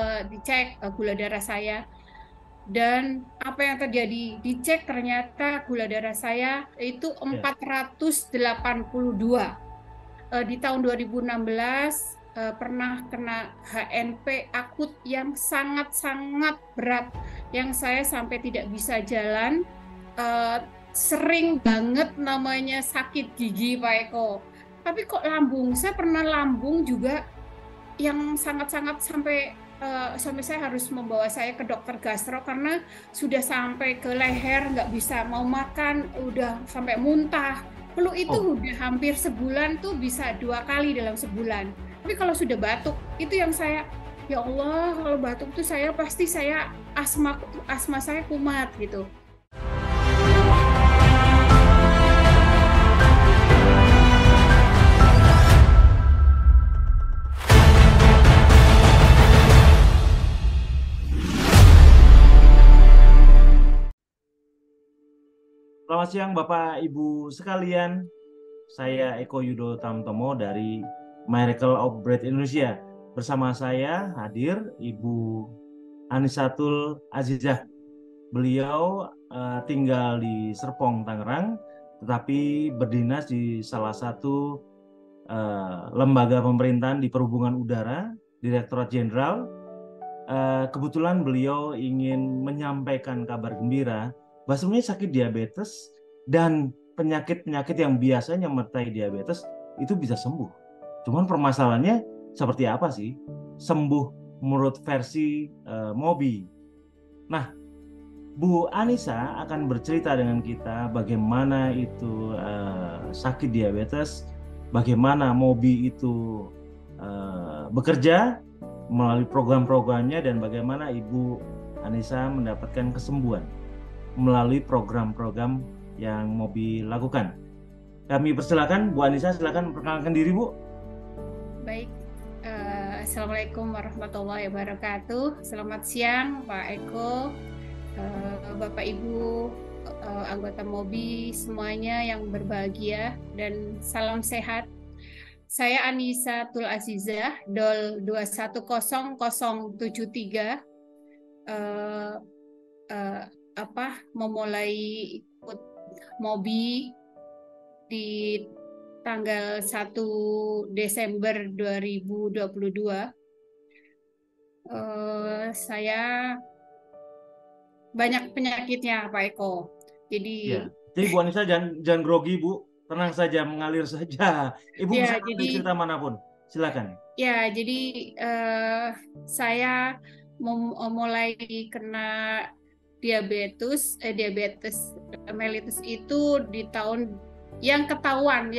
dicek gula darah saya, dan apa yang terjadi, dicek ternyata gula darah saya itu Ya. 482. Di tahun 2016 pernah kena HNP akut yang sangat-sangat berat, yang saya sampai tidak bisa jalan. Eh, Sering banget namanya sakit gigi, Pak Eko. Tapi kok lambung, saya pernah lambung juga yang sangat-sangat sampai saya harus membawa saya ke dokter gastro karena sudah sampai ke leher, nggak bisa mau makan, udah sampai muntah. Flu itu Oh, udah hampir sebulan tuh, bisa 2 kali dalam sebulan. Tapi kalau sudah batuk, itu yang saya, ya Allah, kalau batuk tuh saya pasti saya asma asma saya kumat gitu. selamat siang Bapak Ibu sekalian. Saya Eko Yudo Tamtomo dari Miracle of Bread Indonesia. Bersama saya hadir Ibu Anisatul Azizah. Beliau tinggal di Serpong, Tangerang, tetapi berdinas di salah satu lembaga pemerintahan di perhubungan udara, Direktorat Jenderal. Kebetulan beliau ingin menyampaikan kabar gembira bahwa sebenarnya sakit diabetes dan penyakit-penyakit yang biasanya menyertai diabetes itu bisa sembuh. Cuman permasalahannya seperti apa sih? Sembuh menurut versi Mobi. Nah, Bu Anissa akan bercerita dengan kita bagaimana itu sakit diabetes, bagaimana Mobi itu bekerja melalui program-programnya, dan bagaimana Ibu Anissa mendapatkan kesembuhan melalui program-program yang Mobi lakukan. Kami persilakan Bu Anissa, silakan memperkenalkan diri Bu. Baik, Assalamualaikum warahmatullahi wabarakatuh. Selamat siang Pak Eko, Bapak Ibu, anggota Mobi semuanya yang berbahagia, dan salam sehat. Saya Anissa Tul Azizah, DOL 210073, eh, eh, memulai ikut Mobi di tanggal 1 Desember 2022. Saya banyak penyakitnya, Pak Eko. Ya, Jadi, jadi Bu Anissa jangan grogi Bu, tenang saja, mengalir saja. Ibu ya, bisa ambil jadi cerita manapun, silakan. jadi saya mulai kena diabetes mellitus itu di tahun yang ketahuan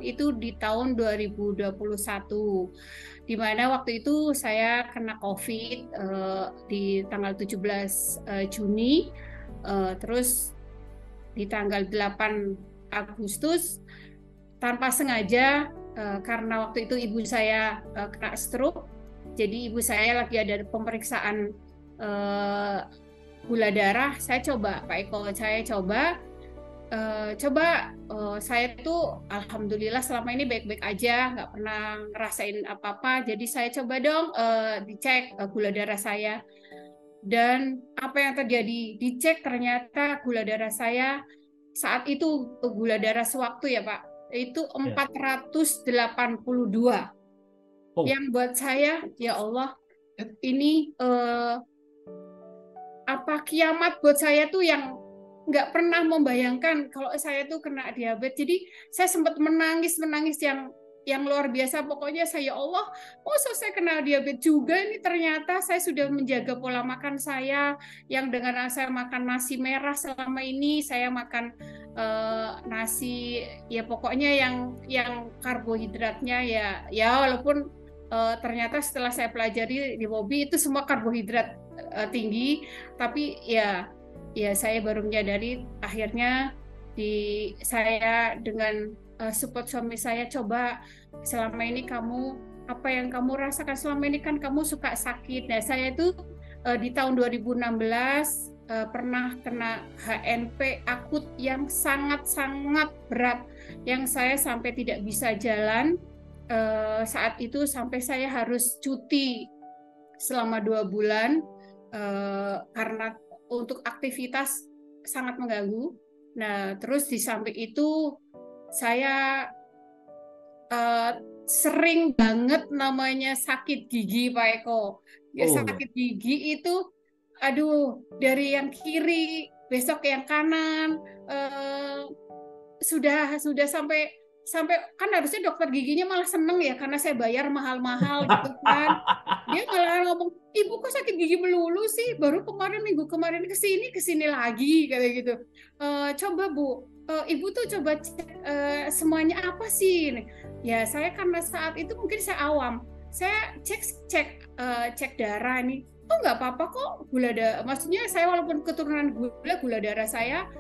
itu di tahun 2021, di mana waktu itu saya kena COVID di tanggal 17 Juni, terus di tanggal 8 Agustus tanpa sengaja, karena waktu itu ibu saya kena stroke. Jadi ibu saya lagi ada pemeriksaan uh, gula darah. Saya coba, Pak Eko, saya tuh alhamdulillah selama ini baik-baik aja, nggak pernah ngerasain apa-apa. Jadi saya coba dong dicek gula darah saya, dan apa yang terjadi, dicek ternyata gula darah saya saat itu, gula darah sewaktu ya Pak, itu Ya. 482. Oh, Yang buat saya, ya Allah, ini apa kiamat buat saya tuh, yang nggak pernah membayangkan kalau saya tuh kena diabetes. Jadi saya sempat menangis yang luar biasa. Pokoknya saya, ya Allah, oh so saya kena diabetes juga. Ini ternyata saya sudah menjaga pola makan saya, yang dengan saya makan nasi merah selama ini, saya makan nasi, ya pokoknya yang karbohidratnya ya walaupun ternyata setelah saya pelajari di Mobi itu semua karbohidrat tinggi, tapi ya saya baru menyadari akhirnya, saya dengan support suami saya, coba selama ini kamu, apa yang kamu rasakan selama ini, kan kamu suka sakit. Nah, saya itu di tahun 2016 pernah kena HNP akut yang sangat-sangat berat, yang saya sampai tidak bisa jalan. Saat itu sampai saya harus cuti selama 2 bulan karena untuk aktivitas sangat mengganggu. Nah, terus di samping itu saya sering banget namanya sakit gigi, Pak Eko. Ya, sakit gigi itu, aduh, dari yang kiri besok yang kanan, sudah sampai kan harusnya dokter giginya malah seneng ya karena saya bayar mahal-mahal gitu kan. Dia malah ngomong, ibu kok sakit gigi melulu sih, baru minggu kemarin kesini lagi kayak gitu. Coba Bu, ibu tuh coba cek semuanya apa sih. Ya saya karena saat itu mungkin saya awam, saya cek darah nih, oh nggak apa-apa kok, gula darah, maksudnya saya walaupun keturunan gula darah saya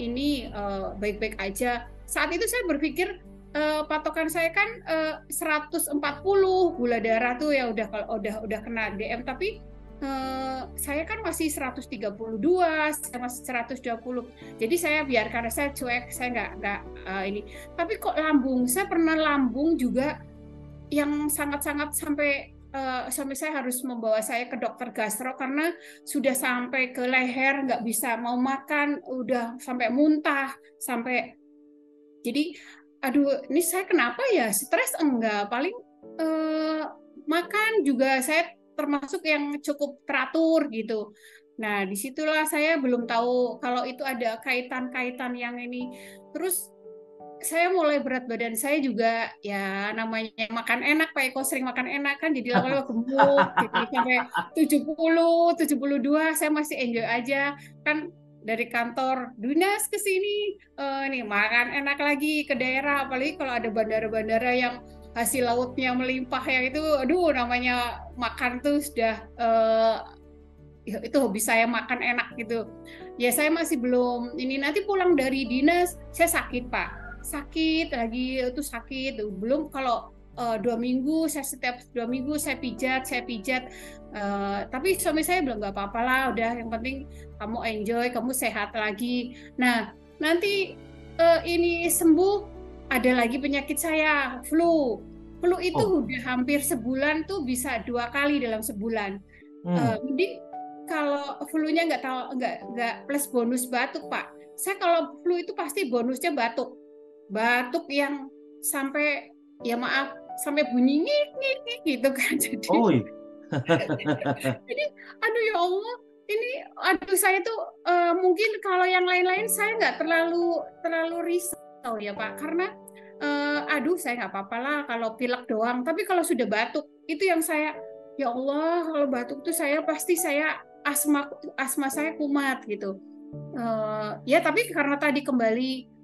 ini baik-baik aja. Saat itu saya berpikir patokan saya kan 140 gula darah tuh ya udah kena DM, tapi saya kan masih 132, saya masih 120. Jadi saya biarkan, saya cuek, saya nggak ini. Tapi kok saya pernah lambung juga yang sangat-sangat sampai saya harus membawa saya ke dokter gastro karena sudah sampai ke leher, nggak bisa mau makan, udah sampai muntah, sampai jadi aduh ini saya kenapa ya, stres enggak, paling makan juga saya termasuk yang cukup teratur gitu. Nah disitulah saya belum tahu kalau itu ada kaitan-kaitan yang ini. Terus saya mulai berat badan saya juga ya, namanya makan enak Pak Eko, sering makan enak kan jadi lama-lama gemuk, jadi sampai 72 saya masih enjoy aja kan, dari kantor dinas ke sini nih makan enak lagi ke daerah, apalagi kalau ada bandara-bandara yang hasil lautnya melimpah yang itu, aduh namanya makan tuh sudah itu hobi saya, makan enak gitu. Ya saya masih belum ini, nanti pulang dari dinas saya sakit Pak, sakit lagi itu sakit belum, kalau 2 minggu saya setiap 2 minggu saya pijat tapi suami saya bilang nggak apa-apa lah, udah yang penting kamu enjoy, kamu sehat lagi. Nah nanti ini sembuh, ada lagi penyakit saya, flu itu udah hampir sebulan tuh, bisa 2 kali dalam sebulan. Jadi kalau flu-nya nggak plus bonus batuk Pak, saya kalau flu itu pasti bonusnya batuk yang sampai ya maaf sampai bunyi ngik gitu kan. Jadi aduh ya Allah, ini aduh saya tuh mungkin kalau yang lain-lain saya nggak terlalu risau ya Pak, karena aduh saya nggak apa-apa lah kalau pilek doang, tapi kalau sudah batuk itu yang saya, ya Allah kalau batuk tuh saya pasti asma saya kumat gitu. Ya tapi karena tadi kembali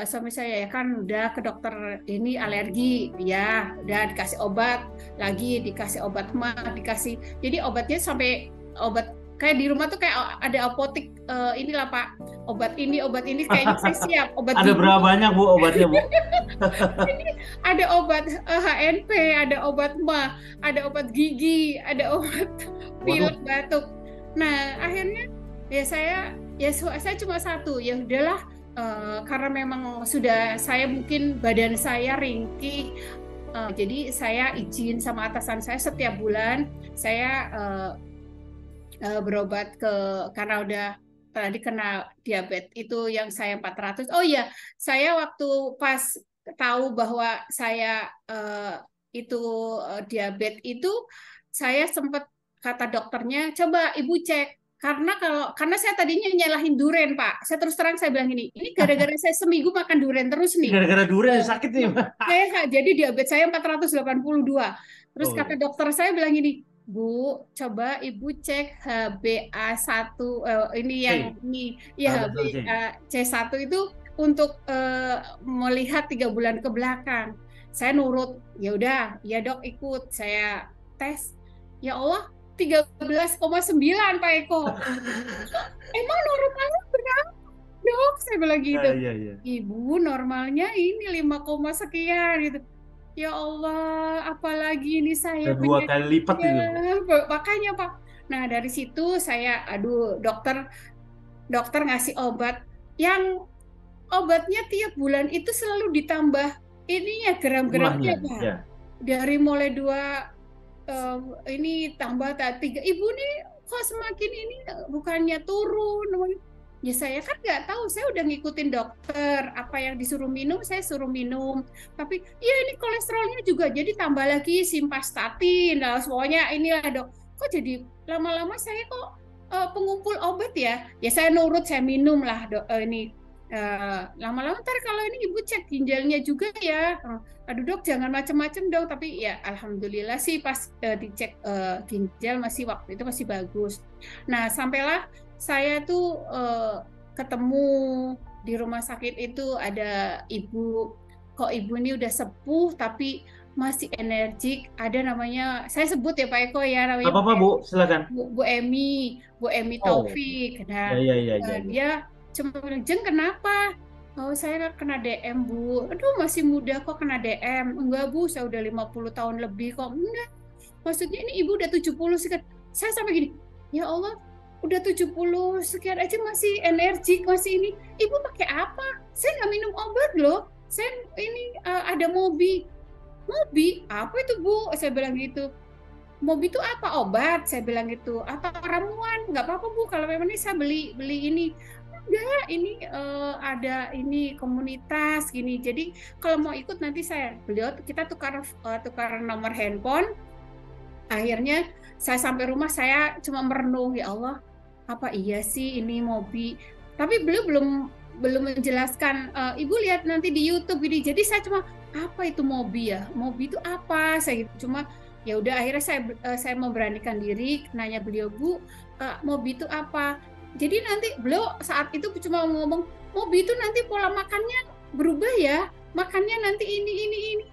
suami saya ya kan udah ke dokter ini alergi, ya udah dikasih obat lagi, dikasih obat dikasih, jadi obatnya sampai obat kayak di rumah tuh kayak ada apotik inilah Pak, obat ini kayaknya saya siap obat ada berapa banyak Bu obatnya Bu? Ada obat HNP, ada obat ada obat gigi, ada obat pilek batuk. Nah akhirnya ya saya cuma satu, ya udahlah. Karena memang sudah saya mungkin badan saya ringkih, jadi saya izin sama atasan saya setiap bulan saya berobat karena udah tadi kena diabetes itu yang saya 400. Oh iya, saya waktu pas tahu bahwa saya itu diabetes itu, saya sempat kata dokternya, coba ibu cek. Karena saya tadinya nyalahin duren Pak, saya terus terang saya bilang ini gara-gara saya seminggu makan duren terus nih. Gara-gara duren sakit nih. Jadi diabetes saya 482. Terus kata dokter saya bilang gini, Bu, coba ibu cek HbA1 ini yang ini ya, HbA1 itu untuk melihat 3 bulan ke belakang. Saya nurut, ya udah, ya dok ikut, saya tes. Ya Allah, 13,9 Pak Eko. Emang normalnya berapa dok? Saya bilang gitu. Ibu normalnya ini 5, sekian gitu. Ya Allah, apalagi ini saya 2 kali lipat itu. Makanya Pak. Nah dari situ saya, aduh dokter ngasih obat yang obatnya tiap bulan itu selalu ditambah ininya gram-gramnya Pak. Ya. Dari mulai 2 ini tambah tiga, ibu nih kok semakin ini bukannya turun. Ya saya kan nggak tahu, saya udah ngikutin dokter, apa yang disuruh minum saya suruh minum, tapi ya ini kolesterolnya juga jadi tambah lagi simvastatin, nah semuanya inilah dok, kok jadi lama-lama saya kok pengumpul obat ya, ya saya nurut, saya minum lah dok, ini lama-lama ntar kalau ini ibu cek ginjalnya juga ya, aduh dok jangan macem-macem dong, tapi ya alhamdulillah sih pas dicek ginjal masih waktu itu masih bagus. Nah sampailah saya tuh ketemu di rumah sakit itu ada ibu, kok ibu ini udah sepuh tapi masih energik, ada namanya, saya sebut ya Pak Eko ya, namanya Apa-apa Bu, silakan. Bu Emi, Bu Emi Oh, Taufik. ya Nah ya ya ya ya. dia cuma bilang, Jeng kenapa? Oh saya kena DM Bu. Aduh masih muda kok kena DM. Enggak Bu, saya udah 50 tahun lebih kok. Enggak, maksudnya ini ibu udah 70 sekian. Saya sampai gini, ya Allah, udah 70 sekian aja masih energik, masih ini. Ibu pakai apa? Saya nggak minum obat loh. Saya ini ada Mobi. Mobi? Apa itu Bu? Saya bilang gitu. Mobi itu apa? Obat? Saya bilang gitu. Atau ramuan? Nggak apa-apa Bu, kalau memang ini saya beli ini. Enggak, ini ada ini komunitas gini. Jadi kalau mau ikut nanti beliau kita tukar nomor handphone. Akhirnya saya sampai rumah saya cuma merenung, ya Allah, apa iya sih ini Mobi? Tapi beliau belum menjelaskan. Ibu lihat nanti di YouTube ini. Jadi saya cuma apa itu Mobi ya? Mobi itu apa? Saya gitu. Cuma ya udah akhirnya saya memberanikan diri nanya beliau, Bu, Mobi itu apa? Jadi nanti beliau saat itu cuma ngomong, Mobi itu nanti pola makannya berubah ya, makannya nanti ini.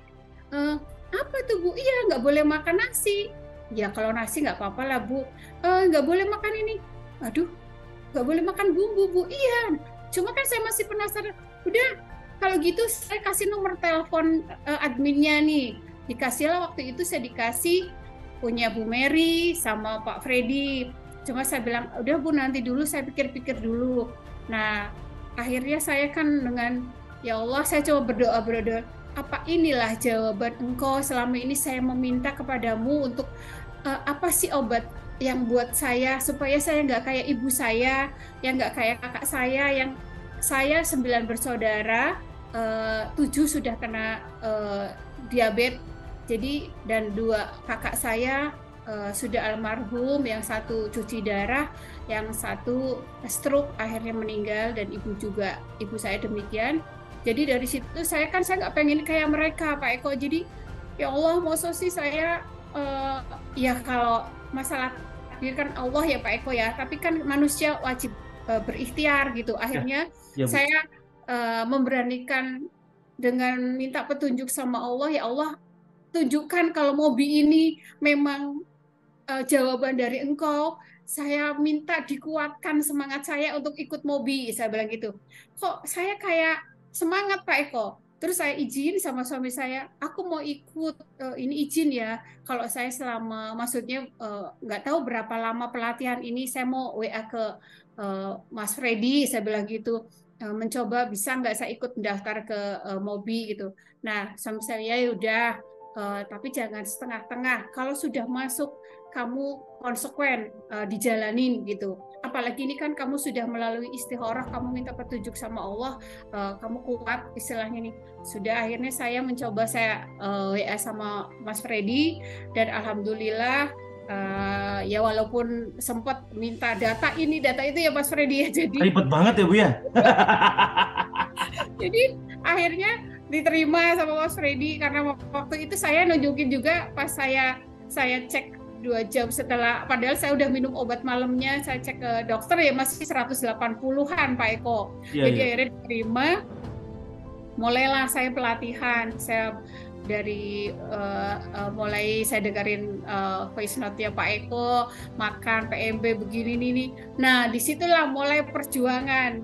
Apa tuh Bu? Iya nggak boleh makan nasi. Ya kalau nasi nggak apa-apa lah Bu. Nggak boleh makan ini. Aduh, nggak boleh makan bumbu Bu. Iya. Cuma kan saya masih penasaran. Udah, kalau gitu saya kasih nomor telepon adminnya nih. Dikasihlah waktu itu saya dikasih punya Bu Mary sama Pak Freddy. Cuma saya bilang, udah Bu nanti dulu saya pikir-pikir dulu. Nah, akhirnya saya kan dengan ya Allah saya coba berdoa. Apa inilah jawaban Engkau selama ini saya meminta kepadamu untuk apa sih obat yang buat saya supaya saya nggak kayak ibu saya, yang nggak kayak kakak saya, yang saya 9 bersaudara, 7 sudah kena diabetes, jadi dan 2 kakak saya sudah almarhum, yang 1 cuci darah, yang 1 stroke akhirnya meninggal, dan ibu saya demikian. Jadi dari situ saya nggak pengen kayak mereka Pak Eko. Jadi ya Allah, masa sih saya ya kalau masalah takdir kan Allah ya Pak Eko ya, tapi kan manusia wajib berikhtiar gitu. Akhirnya Ya, Bu. saya memberanikan dengan minta petunjuk sama Allah, ya Allah tunjukkan kalau Mobi ini memang jawaban dari Engkau. Saya minta dikuatkan semangat saya untuk ikut Mobi, saya bilang gitu. Kok saya kayak semangat Pak Eko. Terus saya izin sama suami saya, aku mau ikut, ini izin ya. Kalau saya selama, maksudnya nggak tahu berapa lama pelatihan ini, saya mau WA ke Mas Freddy, saya bilang gitu, mencoba bisa nggak saya ikut mendaftar ke Mobi gitu. Nah, suami saya ya udah, tapi jangan setengah-tengah. Kalau sudah masuk, kamu konsekuen dijalanin gitu. Apalagi ini kan kamu sudah melalui istikharah, kamu minta petunjuk sama Allah, kamu kuat istilahnya nih. Sudah, akhirnya saya mencoba, saya WA sama Mas Freddy, dan alhamdulillah ya walaupun sempat minta data ini data itu ya Mas Freddy ya, Ribet banget ya Bu ya. jadi akhirnya diterima sama Mas Freddy, karena waktu itu saya nunjukin juga pas saya cek 2 jam setelah, padahal saya udah minum obat malamnya, saya cek ke dokter ya masih 180-an Pak Eko. Iya, Jadi iya. akhirnya diterima, mulailah saya pelatihan. Saya dari mulai saya dengerin voice note ya Pak Eko, makan PMB begini nih. Nah disitulah mulai perjuangan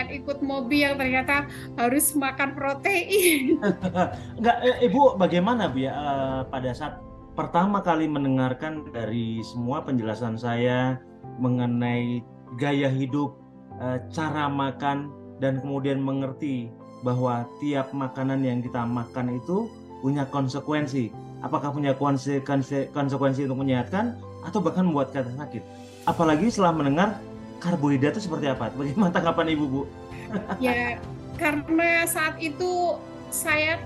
ikut Mobi yang ternyata harus makan protein. Enggak, Ibu bagaimana Bu ya pada saat pertama kali mendengarkan dari semua penjelasan saya mengenai gaya hidup, cara makan, dan kemudian mengerti bahwa tiap makanan yang kita makan itu punya konsekuensi. apakah punya konsekuensi untuk menyehatkan atau bahkan membuat kita sakit. Apalagi setelah mendengar karbohidrat itu seperti apa. Bagaimana tanggapan Ibu, Bu? Ya, karena saat itu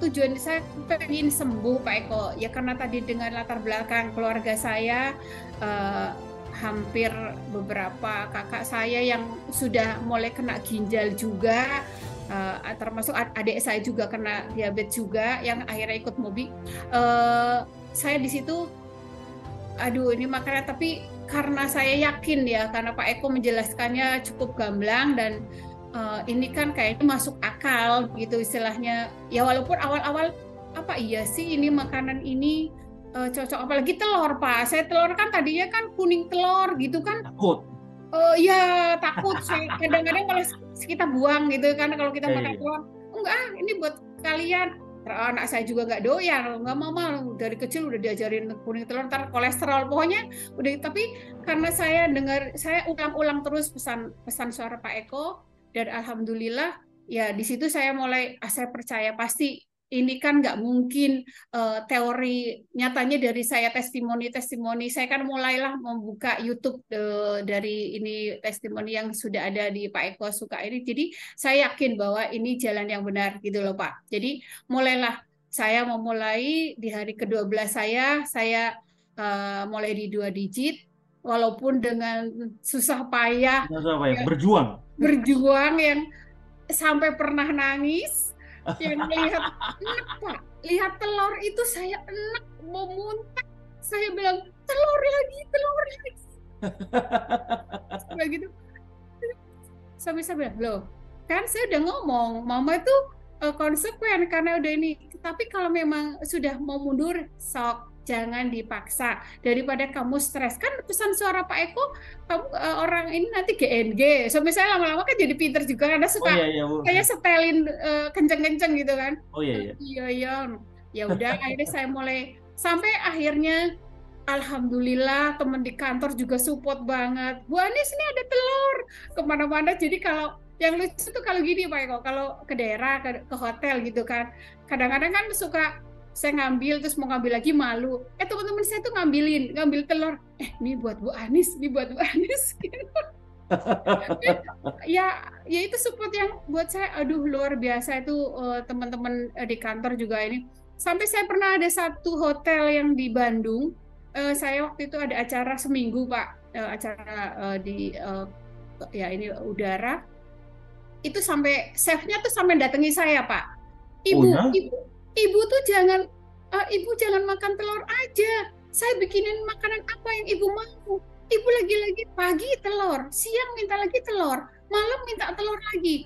tujuan saya pengen sembuh Pak Eko. Ya karena tadi dengan latar belakang keluarga saya, hampir beberapa kakak saya yang sudah mulai kena ginjal juga, termasuk adik saya juga kena diabetes juga, yang akhirnya ikut Mobi. Saya di situ, aduh ini makanya, tapi karena saya yakin ya, karena Pak Eko menjelaskannya cukup gamblang dan ini kan kayaknya masuk akal gitu istilahnya. Ya walaupun awal-awal apa iya sih ini makanan ini cocok, apalagi telur Pak. Saya telur kan tadinya kan kuning telur gitu kan. Takut. Ya takut. Saya kadang-kadang malah kita buang gitu kan kalau kita makan telur. Enggak, ini buat kalian. Anak saya juga nggak doyan, nggak mau, dari kecil udah diajarin kuning telur, ntar kolesterol, pokoknya udah. Tapi karena saya ulang-ulang terus pesan suara Pak Eko, dan alhamdulillah ya di situ saya mulai saya percaya pasti ini kan nggak mungkin teori, nyatanya dari saya testimoni saya kan mulailah membuka YouTube dari ini testimoni yang sudah ada di Pak Eko Suka ini, jadi saya yakin bahwa ini jalan yang benar gitu loh Pak. Jadi mulailah saya memulai di hari ke-12 saya mulai di 2 digit walaupun dengan susah payah, berjuang yang sampai pernah nangis, yang lihat enak Pak, lihat telur itu saya enak mau muntah, saya bilang telur lagi begitu. Sampai saya bilang, loh kan saya udah ngomong mama itu konsekuen karena udah ini, tapi kalau memang sudah mau mundur sok, jangan dipaksa, daripada kamu stres. Kan pesan suara Pak Eko, kamu orang ini nanti GNG. So misalnya lama-lama kan jadi pinter juga karena suka kayak setelin kenceng-kenceng gitu kan. Iya. Ya udah akhirnya saya mulai, sampai akhirnya alhamdulillah teman di kantor juga support banget. Bu Anis ini ada telur kemana-mana. Jadi kalau yang lucu tuh kalau gini Pak Eko, kalau ke daerah, ke hotel gitu kan, kadang-kadang kan suka saya ngambil terus mau ngambil lagi malu. Teman-teman saya tuh ngambil telur. Ini buat Bu Anis, ini buat Bu Anis. ya itu support yang buat saya, aduh luar biasa itu. Teman-teman di kantor juga ini. Sampai saya pernah ada satu hotel yang di Bandung. Saya waktu itu ada acara seminggu Pak, acara di ya ini udara. Itu sampai chefnya tuh sampai datangi saya Pak. Ibu tuh ibu jangan makan telur aja. Saya bikinin makanan apa yang ibu mau. Ibu lagi-lagi pagi telur, siang minta lagi telur, malam minta telur lagi.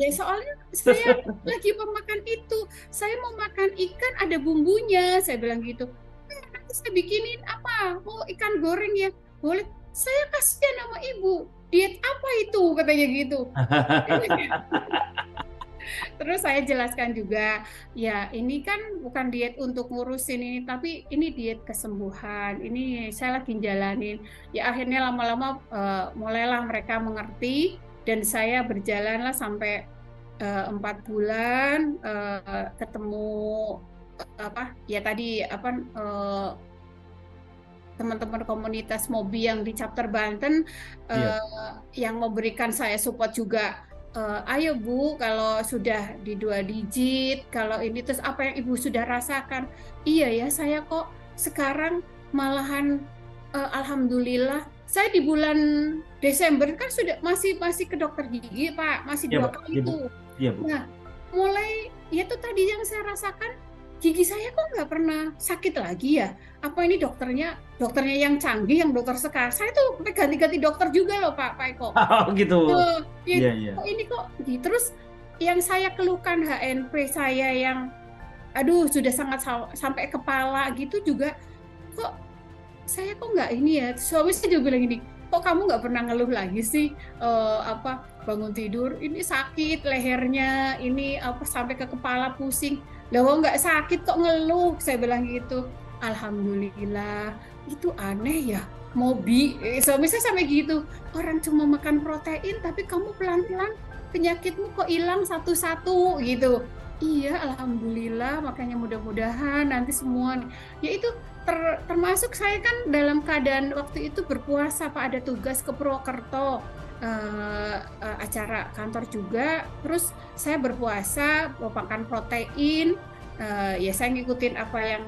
Ya soalnya saya lagi pemakan itu. Saya mau makan ikan ada bumbunya, saya bilang gitu. Nanti saya bikinin apa? Mau ikan goreng ya? Boleh. Saya kasihan sama ibu. Diet apa itu? Katanya gitu. Terus saya jelaskan juga, ya ini kan bukan diet untuk ngurusin ini, tapi ini diet kesembuhan. Ini saya lagi jalanin. Ya akhirnya lama-lama mulailah mereka mengerti, dan saya berjalanlah sampai 4 bulan ketemu teman-teman komunitas Mobi yang di chapter Banten yang memberikan saya support juga. Ayo Bu, kalau sudah di 2 digit, kalau ini terus apa yang Ibu sudah rasakan? Iya ya, saya kok sekarang malahan alhamdulillah. Saya di bulan Desember kan sudah masih ke dokter gigi Pak, masih 2 kali itu. Nah, mulai ya itu tadi yang saya rasakan, gigi saya kok nggak pernah sakit lagi ya? Apa ini dokternya yang canggih, yang dokter sekarang? Saya tuh ganti-ganti dokter juga loh Pak Eko. Oh gitu. Iya. Kok ini kok gitu. Terus yang saya keluhkan HNP saya yang aduh sudah sangat sampai kepala gitu juga, kok saya kok nggak ini ya. Suami saya juga bilang ini, kok kamu nggak pernah ngeluh lagi sih bangun tidur ini sakit lehernya, ini sampai ke kepala pusing. Lah nggak sakit kok ngeluh, saya bilang gitu. Alhamdulillah, itu aneh ya Mobi. Suami saya sampai gitu, orang cuma makan protein tapi kamu pelan-pelan penyakitmu kok hilang satu-satu gitu. Iya, alhamdulillah. Makanya mudah-mudahan nanti semua, ya itu termasuk saya kan dalam keadaan waktu itu berpuasa, Pak, ada tugas ke Purwokerto, acara kantor juga. Terus saya berpuasa, makan protein. Ya saya ngikutin apa yang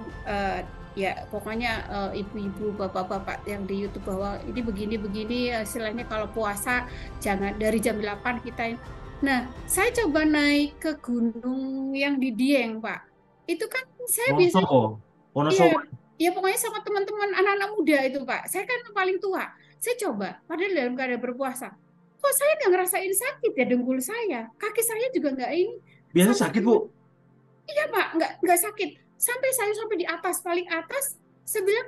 ya pokoknya ibu-ibu, bapak-bapak yang di YouTube bahwa ini begini-begini, istilahnya kalau puasa jangan dari jam 8 kita. Nah, saya coba naik ke gunung yang di Dieng, Pak. Itu kan saya biasanya, Wonosobo, iya, Wonosobo. ya pokoknya sama teman-teman anak-anak muda itu, Pak. Saya kan yang paling tua. Saya coba, padahal dalam keadaan berpuasa. Kok saya nggak ngerasain sakit ya dengkul saya? Kaki saya juga nggak ini. Biasa Sampai, sakit, Bu. iya, Pak, nggak sakit. Sampai di atas, paling atas, saya bilang,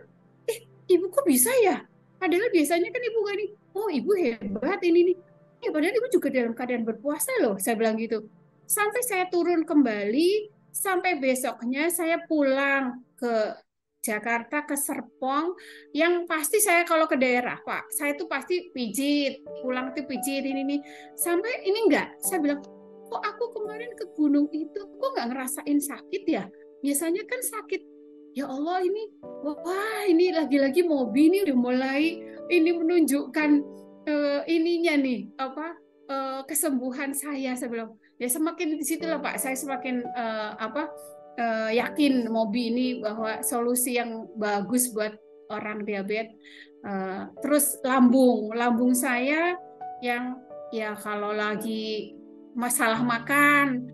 ibu kok bisa ya? Padahal biasanya kan ibu gini, oh ibu hebat ini nih. Ya padahal ibu juga dalam keadaan berpuasa loh, saya bilang gitu. Sampai saya turun kembali, sampai besoknya saya pulang ke Jakarta, ke Serpong, yang pasti saya kalau ke daerah, Pak, saya tuh pasti pijit, pulang tuh pijit ini nih. Sampai ini enggak, saya bilang, kok aku kemarin ke gunung itu, kok nggak ngerasain sakit ya? Biasanya kan sakit. Ya Allah ini, wah ini lagi-lagi Mobi ini udah mulai ini menunjukkan ininya nih apa kesembuhan saya bilang ya semakin di situ lah Pak saya semakin yakin Mobi ini bahwa solusi yang bagus buat orang diabetes. Terus lambung saya yang ya kalau lagi masalah makan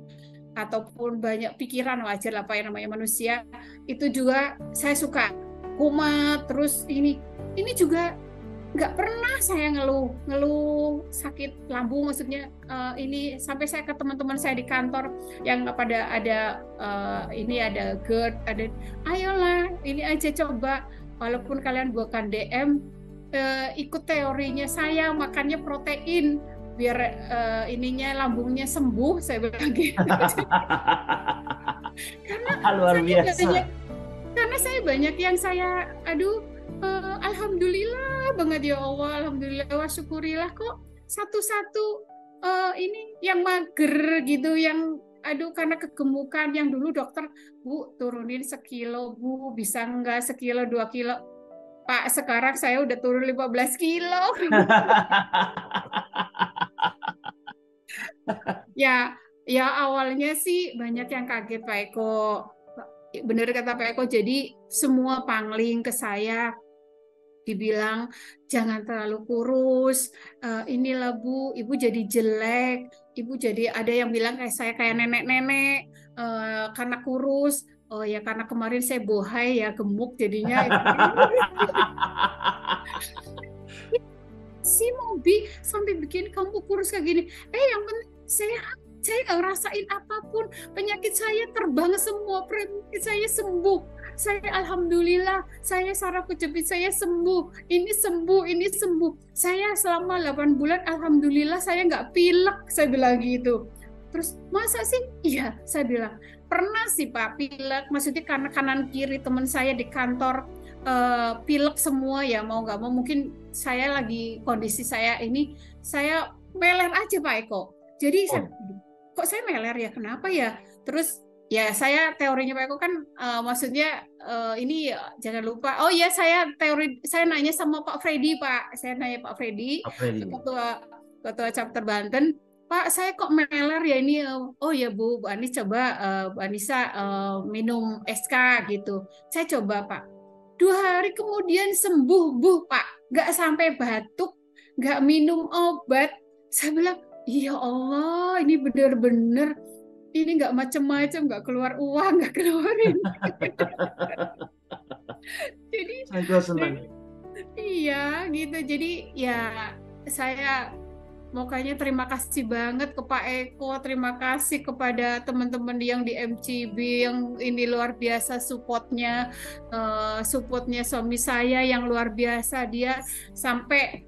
ataupun banyak pikiran wajar lah apa yang namanya manusia itu juga saya suka kumat terus ini juga nggak pernah saya ngeluh sakit lambung maksudnya ini sampai saya ke teman-teman saya di kantor yang pada ada ini ada GERD ada ayolah ini aja coba walaupun kalian bukan DM ikut teorinya saya makannya protein biar ininya lambungnya sembuh saya bilang gitu karena Luar saya biasa. banyak karena saya banyak yang saya aduh alhamdulillah banget ya Allah alhamdulillah wah syukurilah kok satu-satu ini yang mager gitu yang aduh karena kegemukan yang dulu dokter Bu turunin sekilo Bu bisa enggak sekilo 2 kilo Pak sekarang saya udah turun 15 kilo ya ya awalnya sih banyak yang kaget Pak Eko bener kata Pak Eko jadi semua pangling ke saya dibilang jangan terlalu kurus inilah Bu ibu jadi jelek ibu jadi ada yang bilang kayak saya kayak nenek-nenek karena kurus oh ya karena kemarin saya bohai ya gemuk jadinya si Mobi sampai bikin kamu kurus kayak gini yang penting saya nggak ngerasain apapun penyakit saya terbang semua penyakit saya sembuh saya alhamdulillah saya saraf kejepit saya sembuh ini sembuh saya selama 8 bulan alhamdulillah saya nggak pilek saya bilang gitu terus masa sih iya saya bilang pernah sih Pak pilek maksudnya karena kanan kiri teman saya di kantor pilek semua ya mau nggak mau mungkin saya lagi kondisi saya ini saya meler aja Pak Eko jadi saya kok saya meler ya kenapa ya terus ya saya teorinya Pak Eko kan maksudnya ini jangan lupa oh ya saya teori saya nanya sama Pak Freddy Pak saya nanya Pak Freddy ketua chapter Banten Pak saya kok meler ya ini oh ya Bu Anis coba Bu Anissa minum SK gitu saya coba Pak 2 hari kemudian sembuh Bu Pak nggak sampai batuk nggak minum obat saya bilang iya Allah ini benar-benar ini nggak macam-macam nggak keluar uang nggak keluarin jadi Saya senang. iya gitu jadi ya saya makanya terima kasih banget ke Pak Eko terima kasih kepada teman-teman yang di MCB yang ini luar biasa supportnya suami saya yang luar biasa dia sampai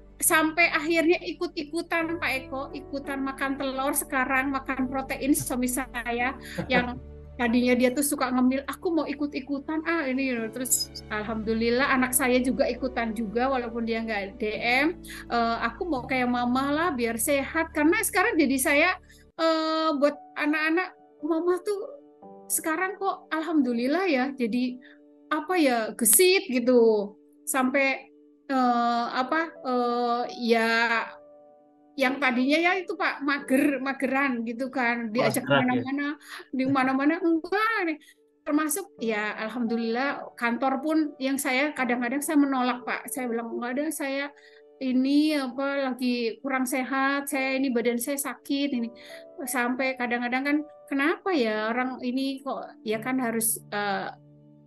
akhirnya ikut-ikutan Pak Eko ikutan makan telur sekarang makan protein suami saya yang tadinya dia tuh suka ngemil aku mau ikut-ikutan ini terus alhamdulillah anak saya juga ikutan juga walaupun dia nggak DM aku mau kayak mama lah biar sehat karena sekarang jadi saya buat anak-anak Mama tuh sekarang kok alhamdulillah ya, jadi apa ya, gesit gitu. Sampai ya yang tadinya ya itu Pak mageran gitu kan, Malas diajak gerak ya. kemana-mana, di mana-mana enggak nih. Termasuk ya alhamdulillah kantor pun yang saya kadang-kadang saya menolak Pak, saya bilang enggak ada, saya ini apa lagi kurang sehat, saya ini badan saya sakit ini. Sampai kadang-kadang kan kenapa ya orang ini kok ya kan harus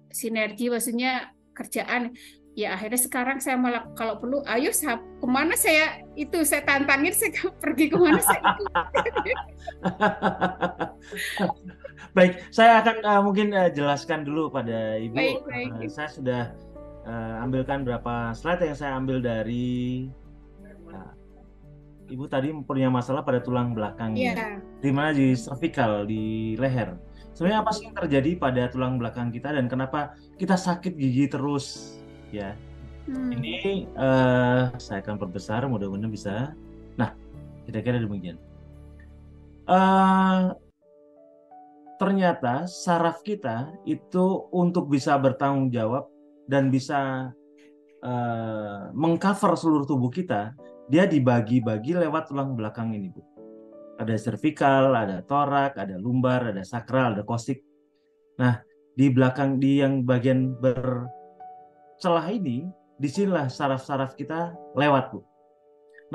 sinergi, maksudnya kerjaan. Ya akhirnya sekarang saya malah kalau perlu ayo kemana saya itu saya tantangin, saya pergi kemana saya ikut. Baik, saya akan mungkin jelaskan dulu pada Ibu. Baik, baik. Saya sudah ambilkan berapa slide yang saya ambil dari Ibu tadi punya masalah pada tulang belakangnya, Iya. di mana di cervical, di leher. Sebenarnya apa sih yang terjadi pada tulang belakang kita dan kenapa kita sakit gigi terus? Ya, ini saya akan perbesar, mudah-mudahan bisa. Nah, kira-kira demikian. Ternyata saraf kita itu untuk bisa bertanggung jawab dan bisa mengcover seluruh tubuh kita, dia dibagi-bagi lewat tulang belakang ini, Bu. Ada cervical, ada torak, ada lumbar, ada sakral, ada kostik. Nah, di belakang, di yang bagian bercelah ini, disinilah saraf-saraf kita lewat, Bu.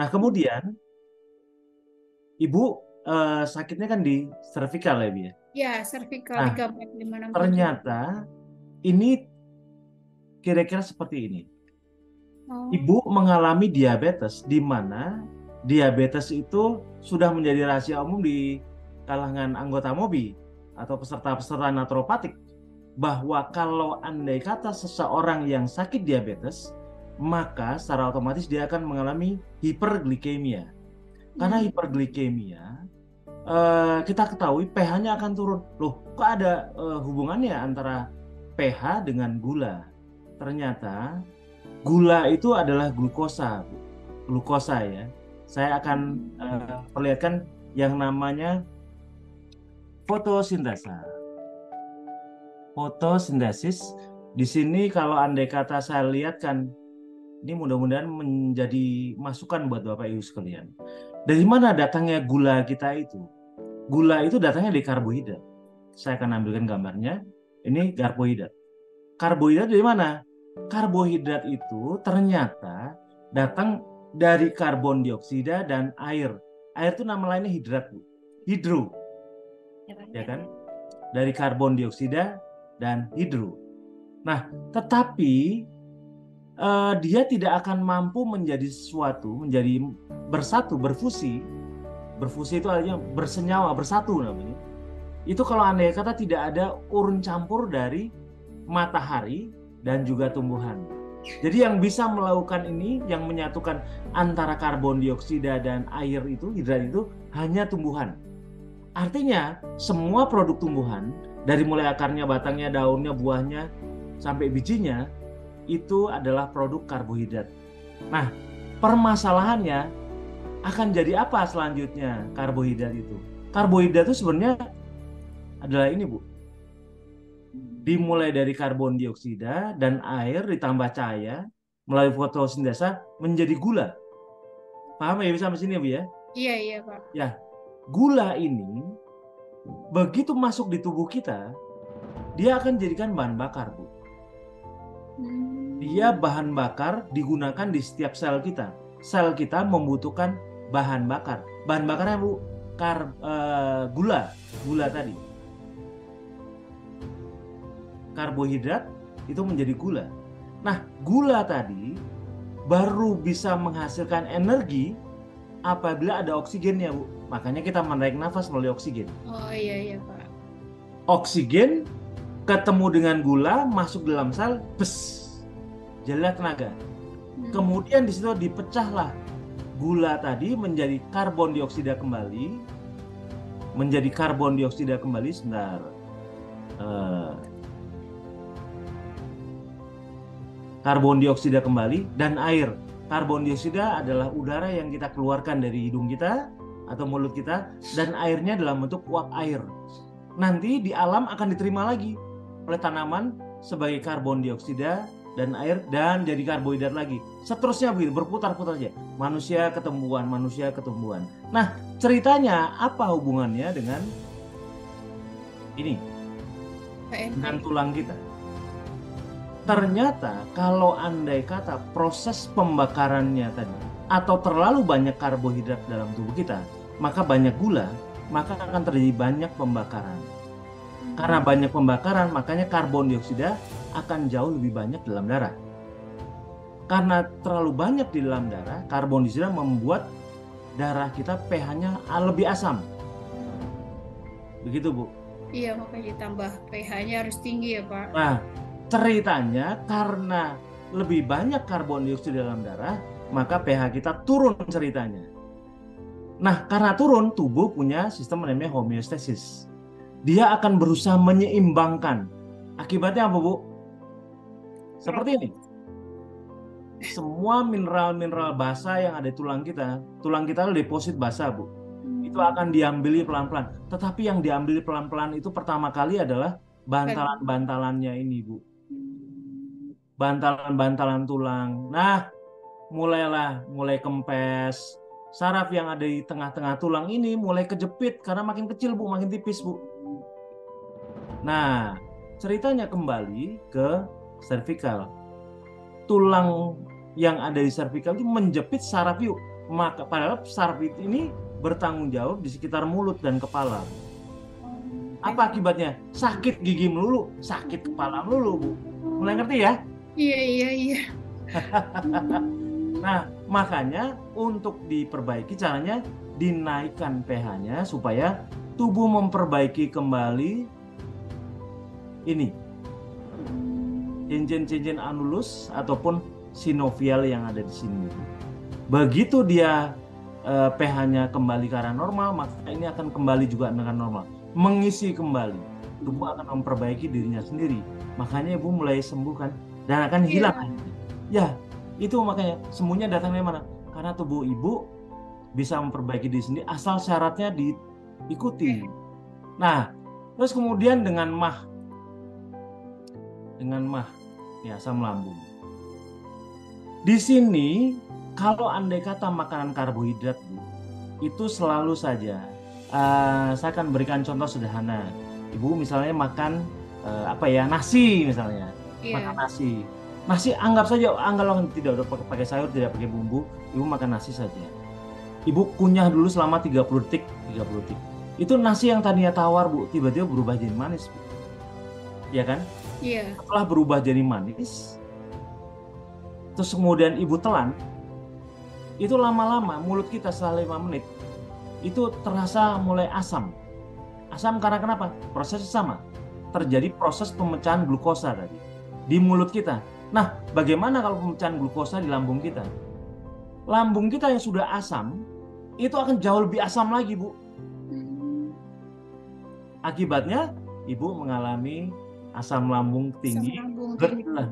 Nah, kemudian Ibu sakitnya kan di cervical ya, Bu ya? Ya, cervical Nah, 3457. ternyata ini kira-kira seperti ini. Oh. Ibu mengalami diabetes, di mana diabetes itu sudah menjadi rahasia umum di kalangan anggota MOBI atau peserta-peserta naturopatik, bahwa kalau andai kata seseorang yang sakit diabetes, maka secara otomatis dia akan mengalami hiperglikemia. Karena hiperglikemia, kita ketahui pH-nya akan turun. Loh, kok ada hubungannya antara pH dengan gula? Ternyata gula itu adalah glukosa, Bu. Glukosa ya. Saya akan perlihatkan yang namanya fotosintesa. Fotosintesis. Di sini kalau andai kata saya lihat kan, ini mudah-mudahan menjadi masukan buat Bapak Ibu sekalian. Dari mana datangnya gula kita itu? Gula itu datangnya dari karbohidrat. Saya akan ambilkan gambarnya. Ini karbohidrat. Karbohidrat dari mana? Karbohidrat itu ternyata datang dari karbon dioksida dan air. Air itu nama lainnya hidrat, Bu. Hidro. Ya kan? Dari karbon dioksida dan hidro. Nah, tetapi dia tidak akan mampu menjadi sesuatu, menjadi bersatu, berfusi. Berfusi itu artinya bersenyawa, bersatu namanya. Itu kalau andai kata tidak ada urun campur dari matahari dan juga tumbuhan. Jadi yang bisa melakukan ini, yang menyatukan antara karbon dioksida dan air itu, hidrat itu, hanya tumbuhan. Artinya semua produk tumbuhan, dari mulai akarnya, batangnya, daunnya, buahnya, sampai bijinya, itu adalah produk karbohidrat. Nah, permasalahannya akan jadi apa selanjutnya karbohidrat itu? Karbohidrat itu sebenarnya adalah ini, Bu. Dimulai dari karbon dioksida dan air ditambah cahaya melalui fotosintesa menjadi gula. Paham ya sampai sini, Bu ya? Iya, iya, Pak. Ya, gula ini begitu masuk di tubuh kita, dia akan jadikan bahan bakar, Bu. Dia bahan bakar digunakan di setiap sel kita. Sel kita membutuhkan bahan bakar. Bahan bakarnya, Bu, gula tadi. Karbohidrat itu menjadi gula. Nah, gula tadi baru bisa menghasilkan energi apabila ada oksigennya, Bu. Makanya kita menarik nafas melalui oksigen. Oh iya, iya, Pak. Oksigen ketemu dengan gula, masuk dalam sel, jadilah tenaga. Kemudian di situ dipecahlah gula tadi menjadi karbon dioksida kembali, sebentar. Karbon dioksida kembali dan air. Karbon dioksida adalah udara yang kita keluarkan dari hidung kita atau mulut kita, dan airnya dalam bentuk uap air. nanti di alam akan diterima lagi oleh tanaman sebagai karbon dioksida dan air dan jadi karbohidrat lagi. Seterusnya begitu, berputar-putar aja. Manusia ketumbuhan, manusia ketumbuhan. Nah, ceritanya apa hubungannya dengan ini? Dengan tulang kita. Ternyata kalau andai kata proses pembakarannya tadi atau terlalu banyak karbohidrat dalam tubuh kita, maka banyak gula, maka akan terjadi banyak pembakaran. Karena banyak pembakaran, makanya karbon dioksida akan jauh lebih banyak dalam darah. Karena terlalu banyak di dalam darah, karbon dioksida membuat darah kita pH-nya lebih asam. Begitu, Bu. Iya, makanya ditambah pH-nya harus tinggi ya, Pak. Nah, ceritanya karena lebih banyak karbon dioksida dalam darah, maka pH kita turun ceritanya. Nah, karena turun, tubuh punya sistem namanya homeostasis. Dia akan berusaha menyeimbangkan. Akibatnya apa, Bu? Seperti ini. Semua mineral-mineral basa yang ada di tulang kita adalah deposit basa, Bu. Itu akan diambil pelan-pelan. Tetapi yang diambil pelan-pelan itu pertama kali adalah bantalan-bantalannya ini, Bu. Bantalan-bantalan tulang. Nah, mulai kempes. Saraf yang ada di tengah-tengah tulang ini mulai kejepit karena makin kecil, Bu, makin tipis, Bu. Nah, ceritanya kembali ke cervical. Tulang yang ada di cervical itu menjepit saraf yuk. Maka padahal saraf ini bertanggung jawab di sekitar mulut dan kepala. Apa akibatnya? Sakit gigi melulu, sakit kepala melulu, Bu. Mulai ngerti ya? Iya. Nah, makanya untuk diperbaiki caranya dinaikkan pH-nya supaya tubuh memperbaiki kembali ini cincin-cincin anulus ataupun sinovial yang ada di sini. Begitu dia pH-nya kembali ke arah normal, maka ini akan kembali juga dengan normal, mengisi kembali. Tubuh akan memperbaiki dirinya sendiri. Makanya Ibu mulai sembuh kan, dan akan hilang. Ya, itu makanya sembuhnya datang dari mana? Karena tubuh Ibu bisa memperbaiki diri sendiri asal syaratnya diikuti. Nah, terus kemudian dengan mah, ya, asam lambung. Di sini kalau andai kata makanan karbohidrat, Bu, itu selalu saja. Saya akan berikan contoh sederhana. Ibu misalnya makan nasi misalnya, makan nasi. Nasi anggap tidak udah pakai sayur, tidak pakai bumbu, Ibu makan nasi saja. Ibu kunyah dulu selama 30 detik. Itu nasi yang tadinya tawar, Bu, tiba-tiba berubah jadi manis, Bu. Ya kan? Iya. Setelah berubah jadi manis, terus kemudian Ibu telan, itu lama-lama mulut kita setelah 5 menit itu terasa mulai asam. Asam karena kenapa? Prosesnya sama. Terjadi proses pemecahan glukosa tadi di mulut kita. Nah, bagaimana kalau pemecahan glukosa di lambung kita? Lambung kita yang sudah asam itu akan jauh lebih asam lagi, Bu. Akibatnya Ibu mengalami asam lambung tinggi, GERD lah.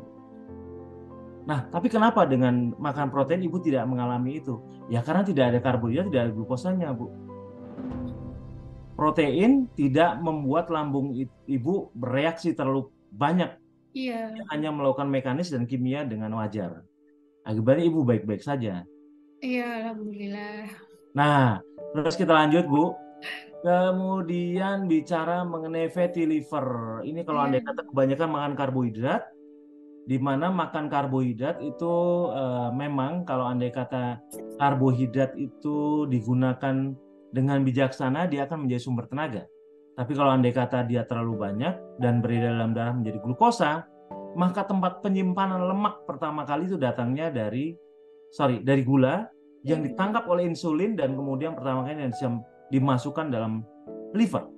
Nah, tapi kenapa dengan makan protein Ibu tidak mengalami itu? Ya karena tidak ada karbohidrat, tidak ada glukosanya, Bu. Protein tidak membuat lambung Ibu bereaksi terlalu banyak. Iya. Dia hanya melakukan mekanis dan kimia dengan wajar. Akibatnya Ibu baik-baik saja. Iya, alhamdulillah. Nah, terus kita lanjut, Bu. Kemudian bicara mengenai fatty liver. Ini kalau andai kata kebanyakan makan karbohidrat, di mana makan karbohidrat itu memang kalau andai kata karbohidrat itu digunakan dengan bijaksana, dia akan menjadi sumber tenaga. Tapi kalau andai kata dia terlalu banyak dan beredar dalam darah menjadi glukosa, maka tempat penyimpanan lemak pertama kali itu datangnya dari gula yang ditangkap oleh insulin dan kemudian pertama kali yang dimasukkan dalam liver.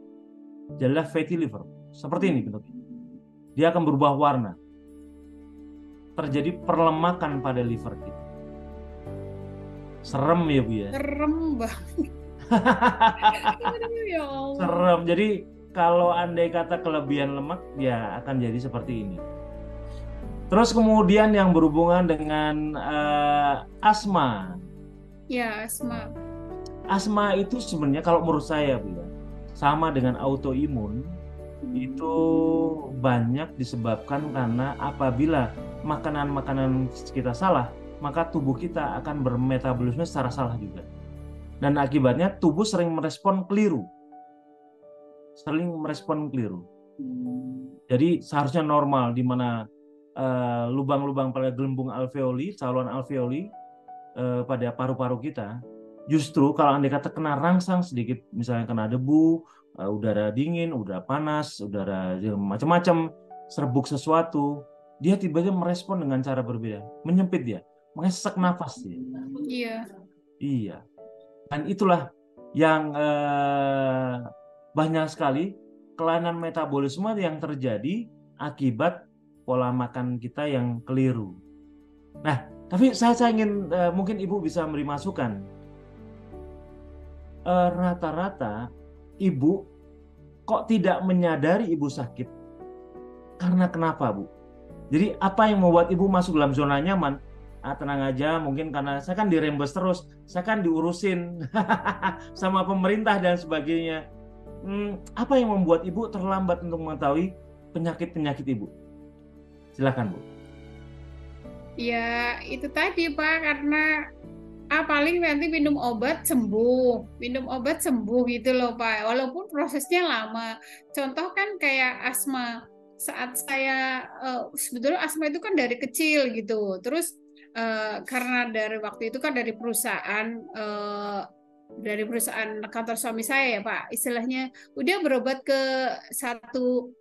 Jadilah fatty liver. Seperti ini bentuknya. Dia akan berubah warna. Terjadi perlemakan pada liver kita. Serem ya, Bu ya? Serem banget. Ya Allah. Serem. Jadi kalau andai kata kelebihan lemak, ya akan jadi seperti ini. Terus kemudian yang berhubungan dengan asma. Ya, asma. Asma itu sebenarnya kalau menurut saya, Bu ya, sama dengan autoimun itu banyak disebabkan karena apabila makanan-makanan kita salah, maka tubuh kita akan bermetabolisme secara salah juga. Dan akibatnya tubuh sering merespon keliru. Jadi seharusnya normal di mana lubang-lubang pada gelembung alveoli, saluran alveoli pada paru-paru kita, justru kalau andai kata kena rangsang sedikit, misalnya kena debu, udara dingin, udara panas, udara macam-macam, serbuk sesuatu, dia tiba-tiba merespon dengan cara berbeda, menyempit dia, makanya sesak nafas dia. Iya. Iya. Dan itulah yang banyak sekali kelainan metabolisme yang terjadi akibat pola makan kita yang keliru. Nah, tapi saya ingin mungkin Ibu bisa memberi masukan. Rata-rata Ibu kok tidak menyadari Ibu sakit? Karena kenapa, Bu? Jadi apa yang membuat Ibu masuk dalam zona nyaman? Tenang aja, mungkin karena saya kan dirembes terus, saya kan diurusin sama pemerintah dan sebagainya. Apa yang membuat Ibu terlambat untuk mengetahui penyakit-penyakit Ibu? Silakan, Bu. Ya, itu tadi Pak, karena paling nanti minum obat sembuh gitu loh Pak. Walaupun prosesnya lama. Contoh kan kayak asma. Saat saya sebetulnya asma itu kan dari kecil gitu. Terus karena dari waktu itu kan dari perusahaan kantor suami saya ya Pak, istilahnya udah berobat ke satu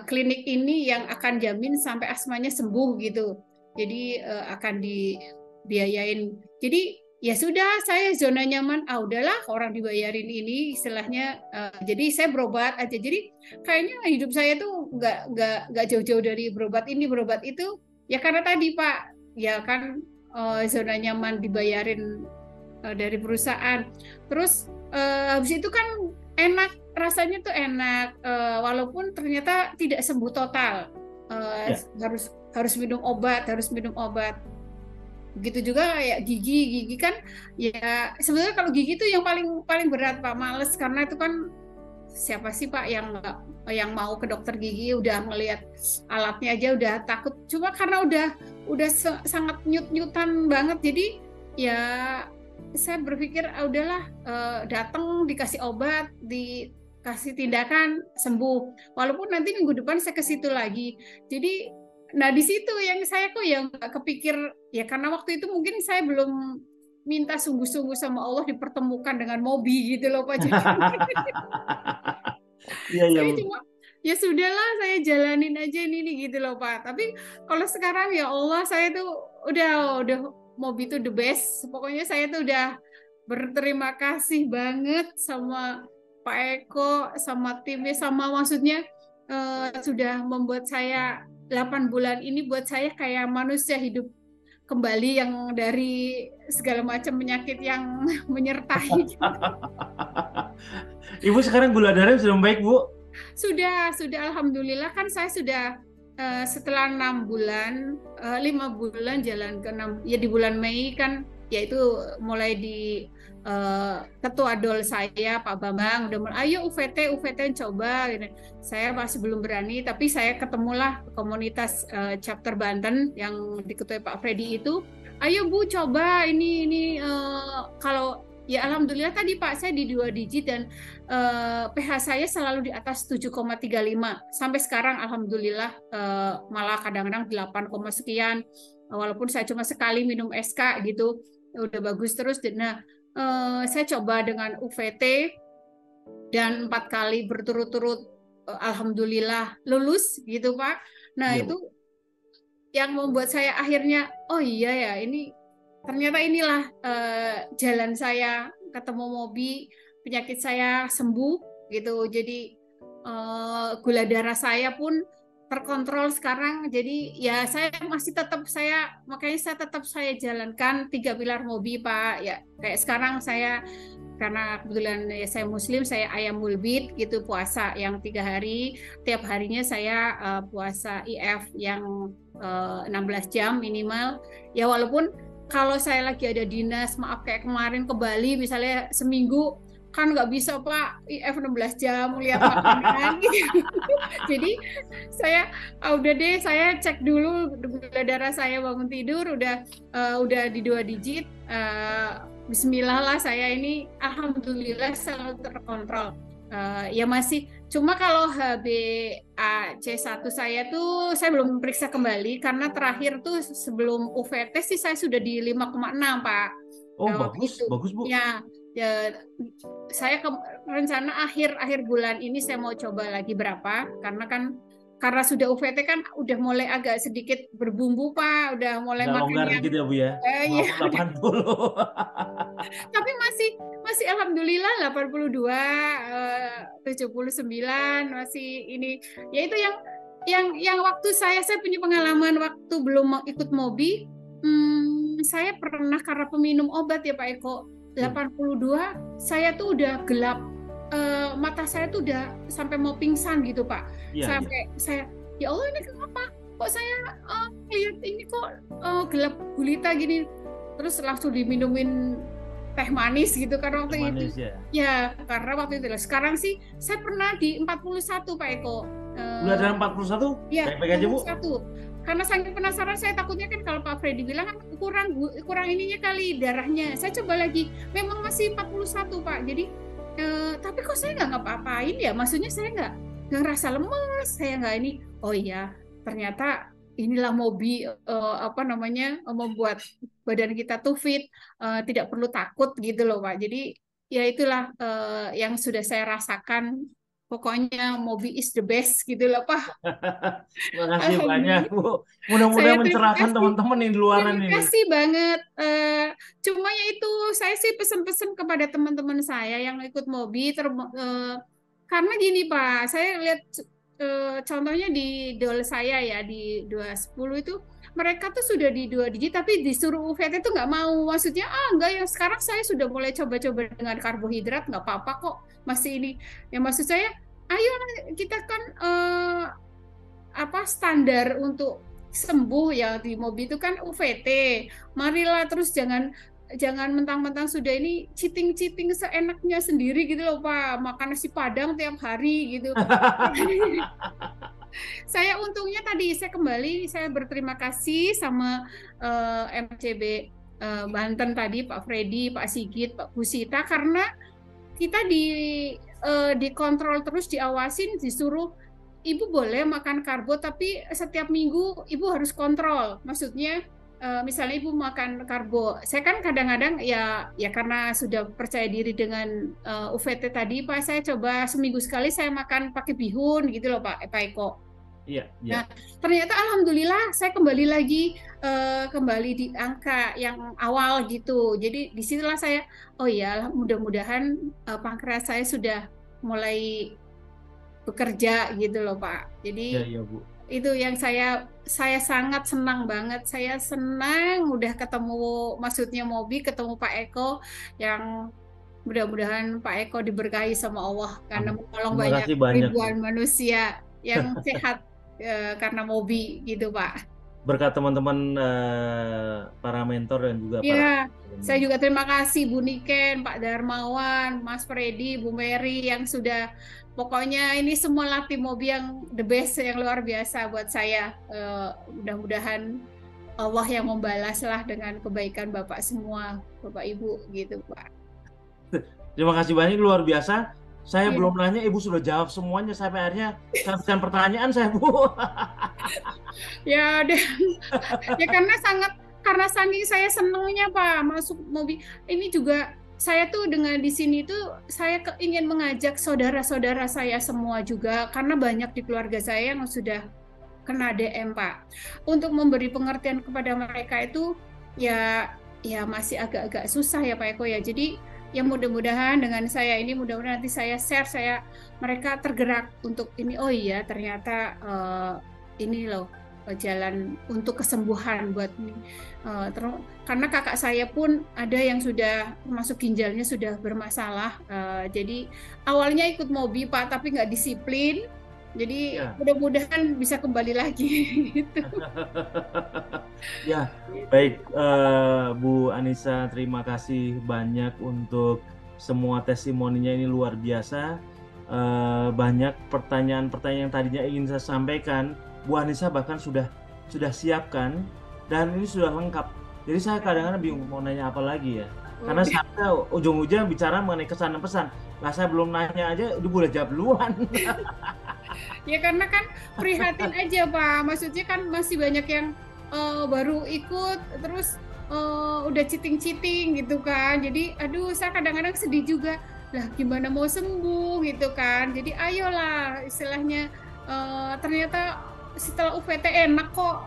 klinik ini yang akan jamin sampai asmanya sembuh gitu. Jadi akan dibiayain. Jadi ya sudah, saya zona nyaman. Udahlah, orang dibayarin ini istilahnya. Jadi saya berobat aja. Jadi kayaknya hidup saya tuh nggak jauh-jauh dari berobat ini berobat itu. Ya karena tadi Pak, ya kan zona nyaman dibayarin dari perusahaan. Terus habis itu kan enak, rasanya tuh enak. Walaupun ternyata tidak sembuh total. Harus minum obat. Begitu juga kayak gigi kan ya sebenarnya kalau gigi itu yang paling berat Pak, males karena itu kan siapa sih Pak yang mau ke dokter gigi, udah ngelihat alatnya aja udah takut, cuma karena udah sangat nyut-nyutan banget, jadi ya saya berpikir udahlah, datang dikasih obat, dikasih tindakan, sembuh, walaupun nanti minggu depan saya ke situ lagi. Jadi nah di situ yang saya kok yang nggak kepikir ya, karena waktu itu mungkin saya belum minta sungguh-sungguh sama Allah dipertemukan dengan Mobi gitu loh Pak. Jadi saya cuma ya sudahlah, saya jalanin aja ini gitu loh Pak. Tapi kalau sekarang ya Allah, saya tuh udah Mobi tuh the best. Pokoknya saya tuh udah berterima kasih banget sama Pak Eko, sama timnya, sama maksudnya sudah membuat saya 8 bulan ini buat saya kayak manusia hidup kembali yang dari segala macam penyakit yang menyertai. Ibu sekarang gula darah sudah membaik, Bu? Sudah alhamdulillah, kan saya sudah setelah 6 bulan, 5 bulan jalan ke 6, ya di bulan Mei kan, yaitu mulai di ketua dol saya Pak Bambang udah mulai, ayo UVT coba gitu. Saya masih belum berani, tapi saya ketemulah komunitas chapter Banten yang diketuai Pak Freddy itu, ayo Bu coba ini kalau ya alhamdulillah tadi Pak, saya di 2 digit dan pH saya selalu di atas 7,35 sampai sekarang alhamdulillah, malah kadang-kadang 8, sekian, walaupun saya cuma sekali minum SK gitu udah bagus terus. Nah saya coba dengan UVT dan 4 kali berturut-turut, alhamdulillah lulus gitu Pak. Nah itu yang membuat saya akhirnya oh iya ya, ini ternyata inilah jalan saya ketemu Mobi, penyakit saya sembuh gitu. Jadi gula darah saya pun terkontrol sekarang. Jadi ya saya masih tetap makanya saya jalankan 3 pilar Mobi Pak. Ya kayak sekarang saya, karena kebetulan ya saya Muslim, saya ayamul bid gitu, puasa yang 3 hari, tiap harinya saya puasa IF yang 16 jam minimal. Ya walaupun kalau saya lagi ada dinas, maaf kayak kemarin ke Bali misalnya seminggu, kan nggak bisa Pak IF 16 jam lihat makanan gitu. Jadi saya udah deh, saya cek dulu gula darah saya bangun tidur udah di 2 digit. Bismillah lah, saya ini alhamdulillah selalu terkontrol. Ya masih, cuma kalau HbA1c saya tuh saya belum periksa kembali karena terakhir tuh sebelum UVT sih saya sudah di 5,6 Pak. Oh, Waktu bagus, itu. bagus Bu. Ya, saya rencana akhir bulan ini saya mau coba lagi berapa, karena sudah UVT kan udah mulai agak sedikit berbumbu Pak, udah mulai Nggak makan longgar yang dikit ya Bu ya, ya, 80. tapi masih alhamdulillah 82, 79 masih ini. Ya itu yang waktu saya punya pengalaman waktu belum ikut Mobi, saya pernah karena peminum obat ya Pak Eko, 82 saya tuh udah gelap, mata saya tuh udah sampai mau pingsan gitu Pak. Sampai saya, ya Allah ini kenapa kok saya lihat ini kok gelap gulita gini, terus langsung diminumin teh manis gitu kan waktu itu. Ya karena waktu itu. Sekarang sih saya pernah di 41 Pak Eko. Udah ada 41? Ya, baik-baik aja Bu. Karena saking penasaran saya, takutnya kan kalau Pak Freddy bilang kan kurang ininya kali darahnya. Saya coba lagi, memang masih 41 Pak. Jadi tapi kok saya nggak ngapa-ngapain ya? Maksudnya saya nggak ngerasa lemas, saya nggak ini. Oh iya, ternyata inilah Mobi membuat badan kita tuh fit, tidak perlu takut gitu loh Pak. Jadi ya itulah yang sudah saya rasakan. Pokoknya Mobi is the best gitu loh Pak. Makasih banyak Bu. Mudah-mudahan mencerahkan teman-teman di luaran ini. Terima kasih banget. Cuma ya itu saya sih pesen-pesen kepada teman-teman saya yang ikut Mobi, karena gini Pak, saya lihat contohnya di dol saya ya di 210 itu mereka tuh sudah di 2 digit tapi disuruh UVT tuh nggak mau. Maksudnya enggak, yang sekarang saya sudah mulai coba-coba dengan karbohidrat, nggak apa-apa kok, masih ini. Ya maksud saya, ayo kita kan standar untuk sembuh ya di Mobi itu kan UVT. Marilah, terus jangan mentang-mentang sudah ini cheating seenaknya sendiri gitu loh Pak, makan nasi Padang tiap hari gitu. Saya untungnya tadi saya berterima kasih sama MCB Banten tadi, Pak Freddy, Pak Sigit, Pak Busita, karena kita dikontrol terus, diawasin, disuruh Ibu boleh makan karbo tapi setiap minggu Ibu harus kontrol. Maksudnya misalnya Ibu makan karbo, saya kan kadang-kadang ya karena sudah percaya diri dengan UVT tadi Pak, saya coba seminggu sekali saya makan pakai bihun gitu loh Pak Eko. Iya. Nah, ternyata alhamdulillah saya kembali lagi di angka yang awal gitu. Jadi disitulah saya, oh ya mudah-mudahan pankreas saya sudah mulai bekerja gitu loh Pak. Jadi ya, Bu. Itu yang saya sangat senang banget. Saya senang udah ketemu, maksudnya Mobi, ketemu Pak Eko, yang mudah-mudahan Pak Eko diberkahi sama Allah karena menolong banyak ribuan manusia yang sehat karena Mobi gitu Pak. Berkat teman-teman para mentor dan juga para saya juga terima kasih Bu Niken, Pak Darmawan, Mas Freddy, Bu Mary yang sudah, pokoknya ini semua latih Mobi yang the best, yang luar biasa buat saya. Mudah-mudahan Allah yang membalaslah dengan kebaikan Bapak semua, Bapak Ibu gitu Pak. Terima kasih banyak, luar biasa. Saya belum nanya, Ibu sudah jawab semuanya sampai akhirnya kehabisan pertanyaan saya Bu. Ya karena saking saya senangnya Pak masuk Mobi. Ini juga saya tuh dengan di sini tuh saya ingin mengajak saudara-saudara saya semua juga, karena banyak di keluarga saya yang sudah kena DM Pak, untuk memberi pengertian kepada mereka itu ya masih agak-agak susah ya Pak Eko ya. Jadi ya mudah-mudahan dengan saya ini, mudah-mudahan nanti saya share, mereka tergerak untuk ini, oh iya ternyata ini loh jalan untuk kesembuhan buat ini. Karena kakak saya pun ada yang sudah masuk ginjalnya sudah bermasalah. Jadi awalnya ikut Mobi Pak, tapi nggak disiplin. Jadi mudah-mudahan bisa kembali lagi. Gitu. Ya, baik Bu Anissa, terima kasih banyak untuk semua testimoninya ini luar biasa. Banyak pertanyaan-pertanyaan yang tadinya ingin saya sampaikan, Bu Anissa bahkan sudah siapkan, dan ini sudah lengkap. Jadi saya kadang-kadang bingung mau nanya apa lagi ya. Karena saya ujung-ujungnya bicara mengenai kesan dan pesan. Nah, saya belum nanya aja udah boleh jawab duluan. Ya karena kan prihatin aja Pak. Maksudnya kan masih banyak yang baru ikut terus udah cheating gitu kan. Jadi aduh saya kadang-kadang sedih juga. Lah gimana mau sembuh gitu kan. Jadi ayolah istilahnya ternyata setelah UVT enak kok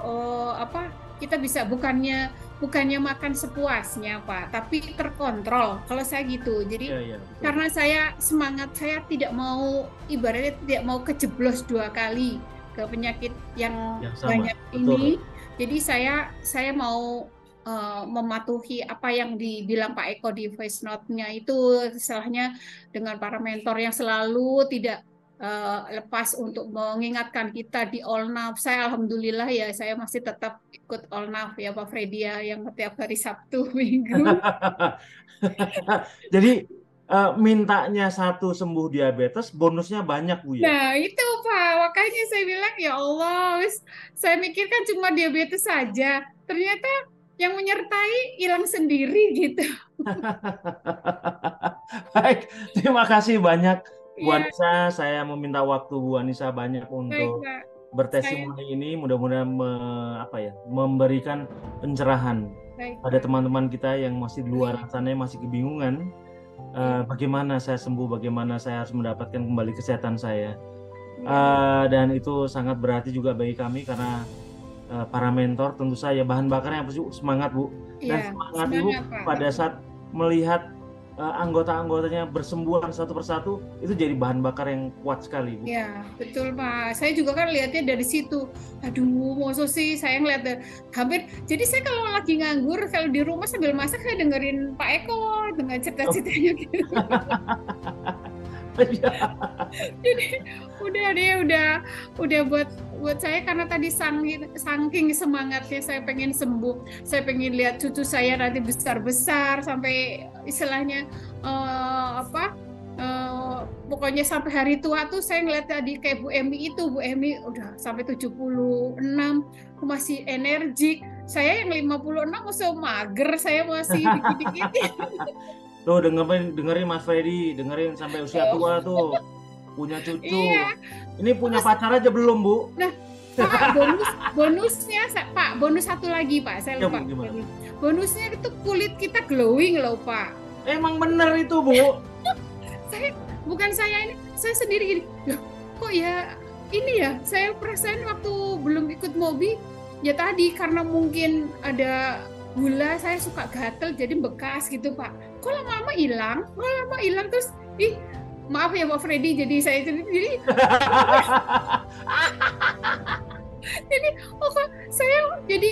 kita bisa bukannya makan sepuasnya Pak, tapi terkontrol. Kalau saya gitu. Jadi Iya, karena saya semangat, saya tidak mau ibaratnya tidak mau kejeblos 2 kali ke penyakit yang sama. banyak Betul. ini. Jadi saya mau mematuhi apa yang dibilang Pak Eko di voice note-nya itu, istilahnya dengan para mentor yang selalu tidak lepas untuk mengingatkan kita di Olnaf. Saya alhamdulillah ya, saya masih tetap ikut Olnaf ya Pak Freddy ya, yang setiap hari Sabtu Minggu. Jadi mintanya 1 sembuh diabetes, bonusnya banyak Bu ya. Nah itu Pak, makanya saya bilang ya Allah, saya mikirkan cuma diabetes saja, ternyata yang menyertai hilang sendiri gitu. Baik, terima kasih banyak Bu Iya, Anissa. Saya meminta waktu Bu Anissa banyak baik untuk Pak. Saya bertestimoni ini. Mudah-mudahan memberikan pencerahan baik pada Pak. teman-teman kita yang masih di luar sana yang masih kebingungan bagaimana saya sembuh, bagaimana saya harus mendapatkan kembali kesehatan saya. Dan itu sangat berarti juga bagi kami karena para mentor tentu saja bahan bakar yang pasti semangat Bu. Dan Iya, semangat Ibu Pak. pada saat melihat anggota-anggotanya bersembuhan satu persatu, itu jadi bahan bakar yang kuat sekali Bu. Ya, betul Pak. Saya juga kan lihatnya dari situ. Aduh, masa sih saya ngeliat hampir. Jadi saya kalau lagi nganggur, kalau di rumah sambil masak saya dengerin Pak Eko dengan cerita-ceritanya gitu. Jadi udah buat saya karena tadi saking semangatnya saya pengen sembuh, saya pengen lihat cucu saya nanti besar-besar sampai istilahnya pokoknya sampai hari tua tuh saya ngeliat tadi kayak Bu Emi udah sampai 76 masih energik. Saya yang 56 masih mager, saya masih dikit-dikit. Tuh dengerin Mas Freddy, dengerin sampai usia tua tuh. Punya cucu. Iya. Ini punya pacar aja belum, Bu? Nah, Pak, bonusnya Pak, bonus satu lagi Pak, saya lupa. Bonusnya itu kulit kita glowing loh Pak. Emang bener itu Bu. Saya sendiri gini, loh kok ya ini ya, saya perasaan waktu belum ikut Mobi, ya tadi karena mungkin ada gula, saya suka gatel jadi bekas gitu Pak. Kok lama-lama hilang terus, maaf ya Pak Freddy, jadi saya jadi jadi kok saya jadi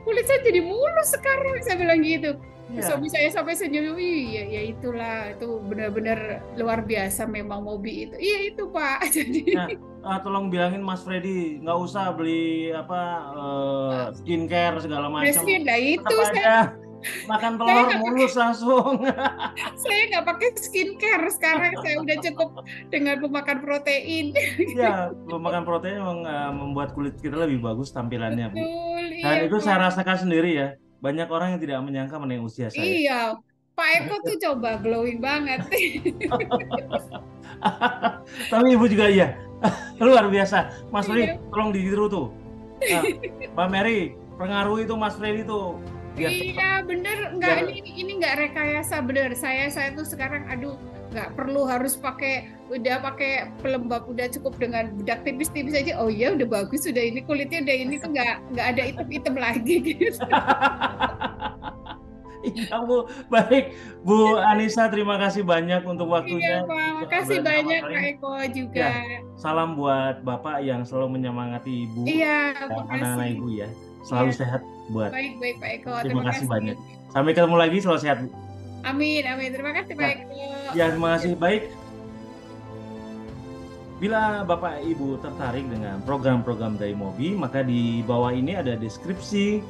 kulit saya jadi mulus sekarang, saya bilang gitu. Suami saya sampai senyum, iya ya itulah, itu benar-benar luar biasa memang Mobi itu. Iya itu Pak. Jadi tolong bilangin Mas Freddy nggak usah beli skincare segala macam. Nah itu saya makan telur mulus langsung. Saya nggak pakai skincare sekarang, saya udah cukup dengan pemakan protein. Iya, pemakan protein memang membuat kulit kita lebih bagus tampilannya, Bu. Betul, Dan itu saya rasakan sendiri ya. Banyak orang yang tidak menyangka mengenai usia saya. Iya, Pak Eko tuh coba glowing banget. Tapi Ibu juga iya. Luar biasa. Mas Freddy, tolong ditiru tuh. Mbak Mary, pengaruh itu Mas Freddy tuh. Iya bener, ini nggak rekayasa bener. Saya tuh sekarang nggak perlu harus pakai pelembab, udah cukup dengan bedak tipis-tipis aja. Oh iya udah bagus, udah ini kulitnya udah ini tuh nggak ada item-item lagi gitu. Iya Bu, baik Bu Anissa, terima kasih banyak untuk waktunya. Iya Pak, makasih banyak Pak Eko juga. Ya, salam buat Bapak yang selalu menyemangati Ibu dan anak-anak Ibu ya. Selalu sehat buat. Baik Pak Eko. Terima kasih banyak. Sampai ketemu lagi, selalu sehat Bu. Amin. Terima kasih Pak Eko. Ya, terima kasih. Baik. Bila Bapak Ibu tertarik dengan program-program dari Mobi, maka di bawah ini ada deskripsi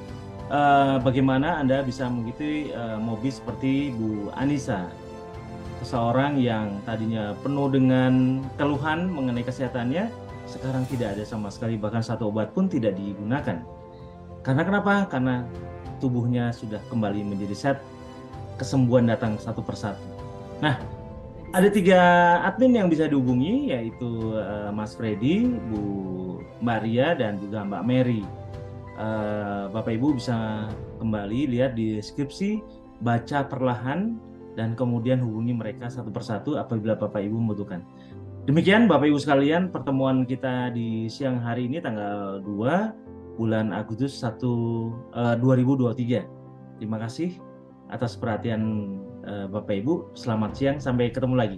bagaimana Anda bisa mengikuti Mobi seperti Bu Anissa. seseorang yang tadinya penuh dengan keluhan mengenai kesehatannya, sekarang tidak ada sama sekali, bahkan satu obat pun tidak digunakan. Karena kenapa? Karena tubuhnya sudah kembali menjadi sehat, kesembuhan datang satu persatu. Nah, ada 3 admin yang bisa dihubungi, yaitu Mas Freddy, Bu Maria, dan juga Mbak Mary. Bapak Ibu bisa kembali lihat di deskripsi, baca perlahan, dan kemudian hubungi mereka satu persatu apabila Bapak Ibu membutuhkan. Demikian Bapak Ibu sekalian, pertemuan kita di siang hari ini tanggal 2 bulan Agustus 2023. Terima kasih atas perhatian Bapak Ibu. Selamat siang, sampai ketemu lagi.